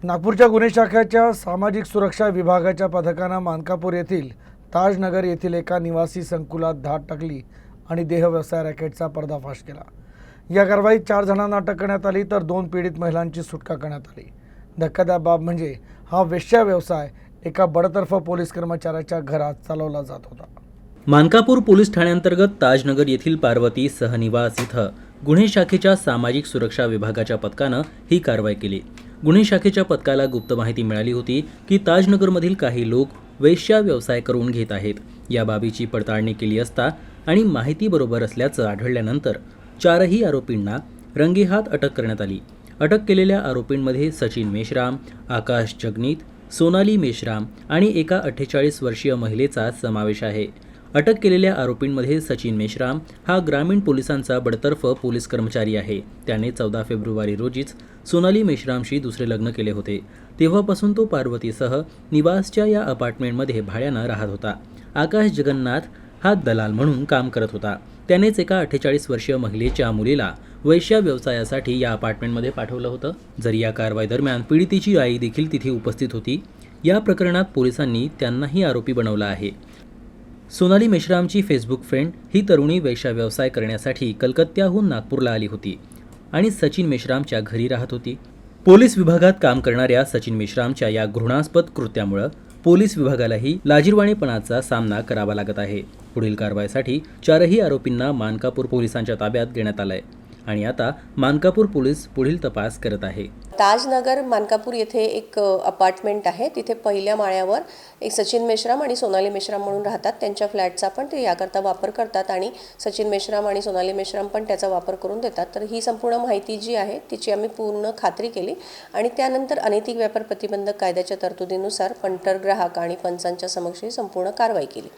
नागपूरच्या गुन्हे शाखेच्या सामाजिक सुरक्षा विभागाच्या पथकानं मानकापूर येथील ताजनगर येथील एका निवासी संकुलात धाड टाकली आणि देह व्यवसाय रॅकेटचा पर्दाफाश केला। या कारवाईत 4 जणांना अटक करण्यात आली तर 2 पीडित महिलांची सुटका करण्यात आली। धक्कादायक बाब म्हणजे हा वेश्या व्यवसाय एका बडतर्फ पोलीस कर्मचाऱ्याच्या घरात चालवला जात होता। मानकापूर पोलीस ठाण्याअंतर्गत ताजनगर येथील पार्वती सहनिवास इथं गुन्हे शाखेच्या सामाजिक सुरक्षा विभागाच्या पथकानं ही कारवाई केली। गुन्हे शाखेच्या पथकाला गुप्त माहिती मिळाली होती की ताजनगरमधील काही लोक वेश्या व्यवसाय करून घेत आहेत। या बाबीची पडताळणी केली असता आणि माहिती बरोबर असल्याचं आढळल्यानंतर 4ही आरोपींना रंगेहात अटक करण्यात आली। अटक केलेल्या आरोपींमध्ये सचिन मेश्राम, आकाश जगनीत, सोनाली मेश्राम आणि एका 48 वर्षीय महिलेचा समावेश आहे। अटक केलेल्या आरोपींमध्ये सचिन मेश्राम हा ग्रामीण पोलिसांचा बडतर्फ पोलीस कर्मचारी आहे। त्याने 14 फेब्रुवारी रोजीच सोनाली मेश्रामशी दुसरे लग्न केले होते। तेव्हापासून तो पार्वतीसह निवासच्या या अपार्टमेंटमध्ये भाड्यानं राहत होता। आकाश जगन्नाथ हा दलाल म्हणून काम करत होता। त्यानेच एका 48 वर्षीय महिलेच्या मुलीला वैश्या व्यवसायासाठी या अपार्टमेंटमध्ये पाठवलं होतं। जर या कारवाई दरम्यान पीडितेची आई देखील तिथे उपस्थित होती। या प्रकरणात पोलिसांनी त्यांनाही आरोपी बनवलं आहे। सोनाली मेश्रामची फेसबुक फ्रेंड ही तरुणी वेश्या व्यवसाय करण्यासाठी कलकत्त्याहून नागपूरला आली होती आणि सचिन मेश्रामच्या घरी राहत होती। पोलीस विभागात काम करणाऱ्या सचिन मेश्रामच्या या घृणास्पद कृत्यामुळे पोलीस विभागालाही लाजिरवाणेपणाचा सामना करावा लागत आहे। पुढील कारवाईसाठी 4ही आरोपींना मानकापूर पोलिसांच्या ताब्यात देण्यात आलंय आणि आता मानकापूर पोलीस पुढील तपास करत आहे। ताजनगर मानकापूर येथे एक अपार्टमेंट आहे। तिथे पहिल्या माळ्यावर एक सचिन मेश्राम आणि सोनाली मेश्राम म्हणून राहतात। त्यांच्या फ्लॅटचा पण ते याकरता वापर करतात आणि सचिन मेश्राम आणि सोनाली मेश्राम पण त्याचा वापर करून देतात। तर ही संपूर्ण माहिती जी आहे तिची आम्ही पूर्ण खात्री केली आणि त्यानंतर अनैतिक व्यापार प्रतिबंधक कायद्याच्या तरतुदीनुसार पंटर ग्राहक आणि पंचांच्या समक्ष संपूर्ण कारवाई केली।